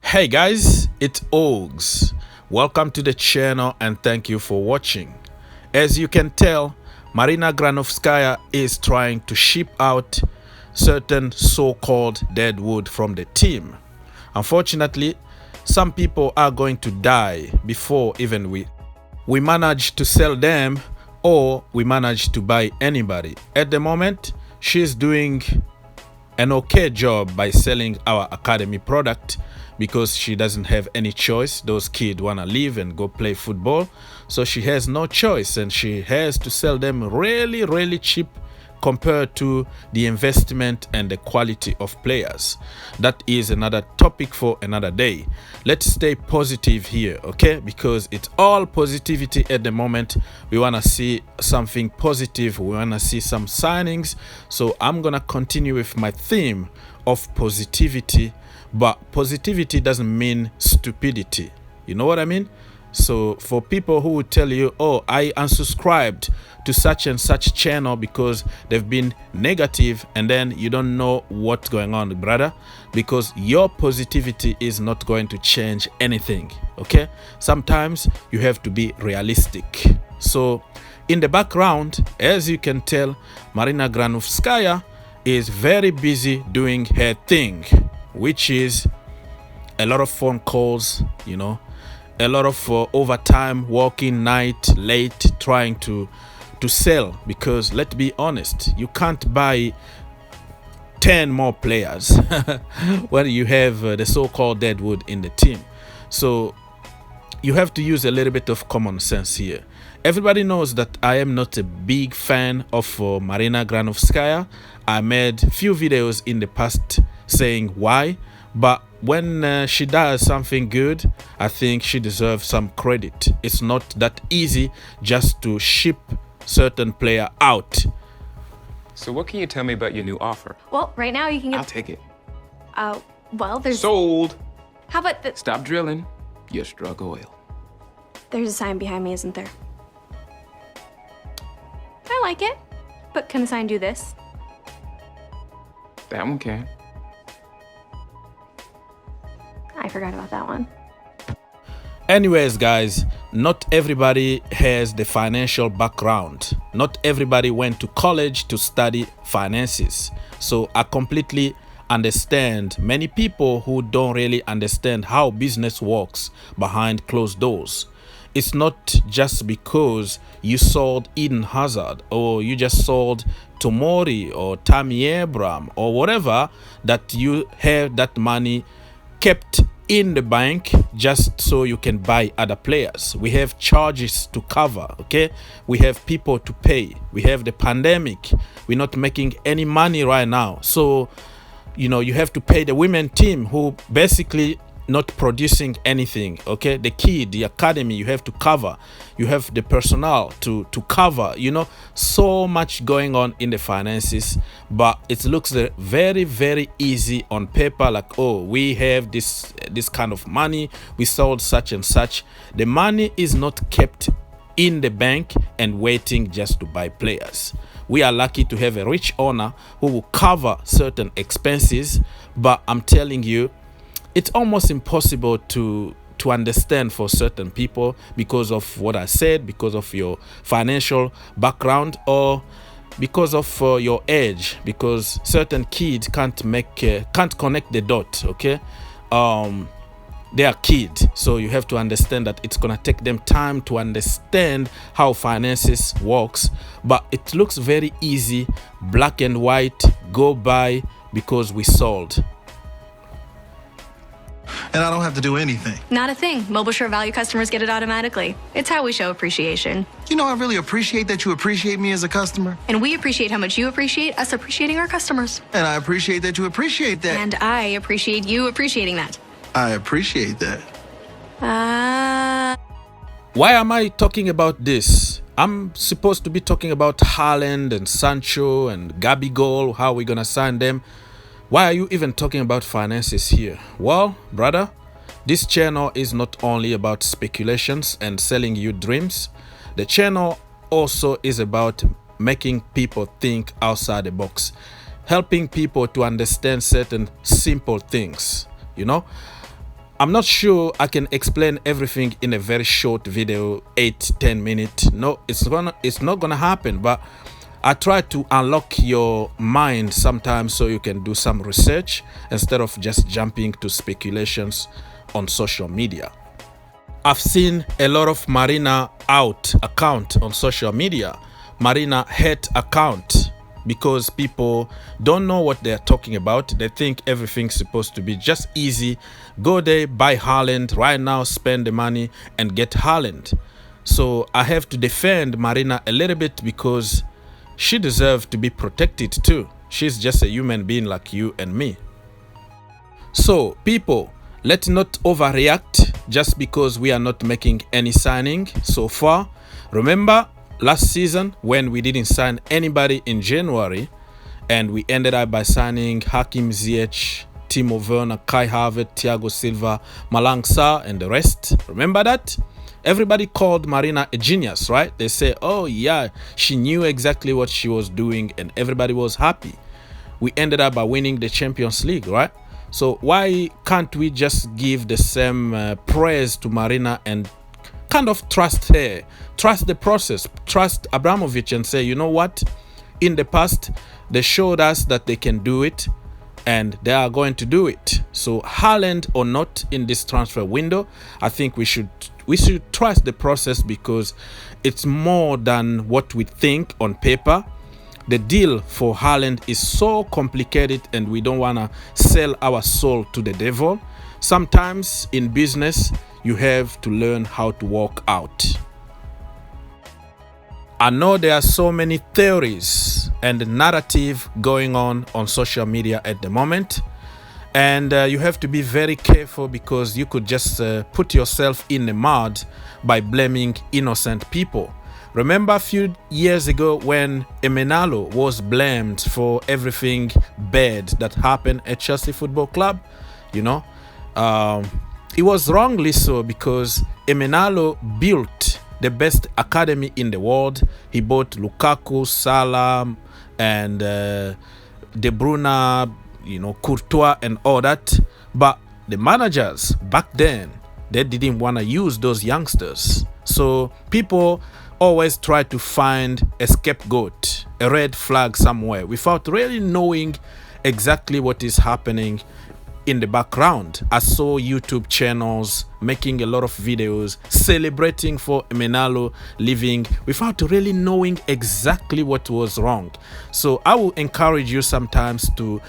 Hey guys, it's Ogs. Welcome to the channel and thank you for watching. As you can tell, Marina Granovskaia is trying to ship out certain so-called deadwood from the team. Unfortunately, some people are going to die before even we manage to sell them or we manage to buy anybody. At the moment, she's doing an okay job by selling our academy product because she doesn't have any choice. Those kids want to leave and go play football, so she has no choice and she has to sell them really cheap compared to the investment and the quality of players. That is another topic for another day. Let's stay positive here, okay? Because it's all positivity at the moment. We want to see something positive. We want to see some signings. So I'm gonna continue with my theme of positivity, but positivity doesn't mean stupidity. You know what I mean? So for people who would tell you, oh, I unsubscribed to such and such channel because they've been negative, and then you don't know what's going on, brother, because your positivity is not going to change anything, okay? Sometimes you have to be realistic. So in the background, as you can tell, Marina Granovskaia is very busy doing her thing, which is a lot of phone calls, you know, a lot of overtime, working night, late, trying to sell, because let's be honest, you can't buy 10 more players when you have the so-called deadwood in the team. So you have to use a little bit of common sense here. Everybody knows that I am not a big fan of Marina Granovskaia. I made few videos in the past saying why, but when she does something good, I think she deserves some credit. It's not that easy just to ship certain player out. So what can you tell me about your new offer? Well, right now you can get... I'll take it. Well, there's... Sold. How about the... Stop drilling. You struck oil. There's a sign behind me, isn't there? I like it. But can the sign do this? That one can. I forgot about that one. Anyways, guys, not everybody has the financial background. Not everybody went to college to study finances. So I completely understand many people who don't really understand how business works behind closed doors. It's not just because you sold Eden Hazard or you just sold Tomori or Tammy Abraham or whatever that you have that money kept in the bank just so you can buy other players. We have charges to cover, okay? We have people to pay. We have the pandemic. We're not making any money right now. So, you know, you have to pay the women team who basically not producing anything, okay? The kid, the academy, you have to cover. You have the personnel to cover, you know, so much going on in the finances, but it looks very easy on paper, like, oh, we have this kind of money, we sold such and such. The money is not kept in the bank and waiting just to buy players. We are lucky to have a rich owner who will cover certain expenses, but I'm telling you, it's almost impossible to understand for certain people because of what I said, because of your financial background, or because of your age, because certain kids can't connect the dot, okay? They are kids, so you have to understand that it's gonna take them time to understand how finances works, but it looks very easy, black and white, go by because we sold. And I don't have to do anything. Not a thing. Mobile Shore Value customers get it automatically. It's how we show appreciation. You know, I really appreciate that you appreciate me as a customer. And we appreciate how much you appreciate us appreciating our customers. And I appreciate that you appreciate that. And I appreciate you appreciating that. I appreciate that. Why am I talking about this? I'm supposed to be talking about Haaland and Sancho and Gabigol, how we're gonna sign them. Why are you even talking about finances here? Well, brother, this channel is not only about speculations and selling you dreams. The channel also is about making people think outside the box, helping people to understand certain simple things, you know. I'm not sure I can explain everything in a very short video, 8-10 minutes. No, it's not gonna happen, but I try to unlock your mind sometimes so you can do some research instead of just jumping to speculations on social media. I've seen a lot of Marina out account on social media, Marina hate account, because people don't know what they're talking about. They think everything's supposed to be just easy. Go there, buy Haaland right now, spend the money and get Haaland. So I have to defend Marina a little bit because she deserves to be protected too. She's just a human being like you and me. So people, let's not overreact just because we are not making any signing so far. Remember last season when we didn't sign anybody in January and we ended up by signing Hakimi, Ziyech, Timo Werner, Kai Havertz, Thiago Silva, Malang Sarr and the rest. Remember that? Everybody called Marina a genius, right? They say, oh yeah, she knew exactly what she was doing and everybody was happy. We ended up by winning the Champions League, right? So why can't we just give the same praise to Marina and kind of trust her, trust the process, trust Abramovic and say, you know what, in the past they showed us that they can do it and they are going to do it. So Haaland or not in this transfer window, I think we should trust the process because it's more than what we think on paper. The deal for Haaland is so complicated and we don't want to sell our soul to the devil. Sometimes in business, you have to learn how to walk out. I know there are so many theories and narrative going on social media at the moment. And you have to be very careful because you could just put yourself in the mud by blaming innocent people. Remember a few years ago when Emenalo was blamed for everything bad that happened at Chelsea Football Club? You know, it was wrongly so because Emenalo built the best academy in the world. He bought Lukaku, Salah, and De Bruyne, you know, Courtois and all that. But the managers back then, they didn't want to use those youngsters. So people always try to find a scapegoat, a red flag somewhere without really knowing exactly what is happening in the background. I saw YouTube channels making a lot of videos celebrating for Emenalo leaving without really knowing exactly what was wrong. So I will encourage you sometimes to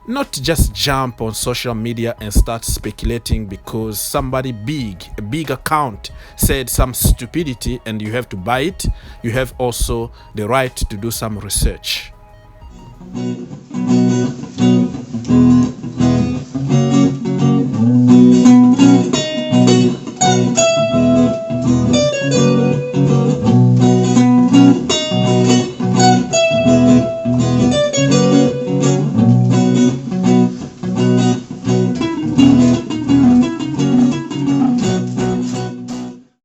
not just jump on social media and start speculating because somebody a big account said some stupidity and you have to buy it. You have also the right to do some research.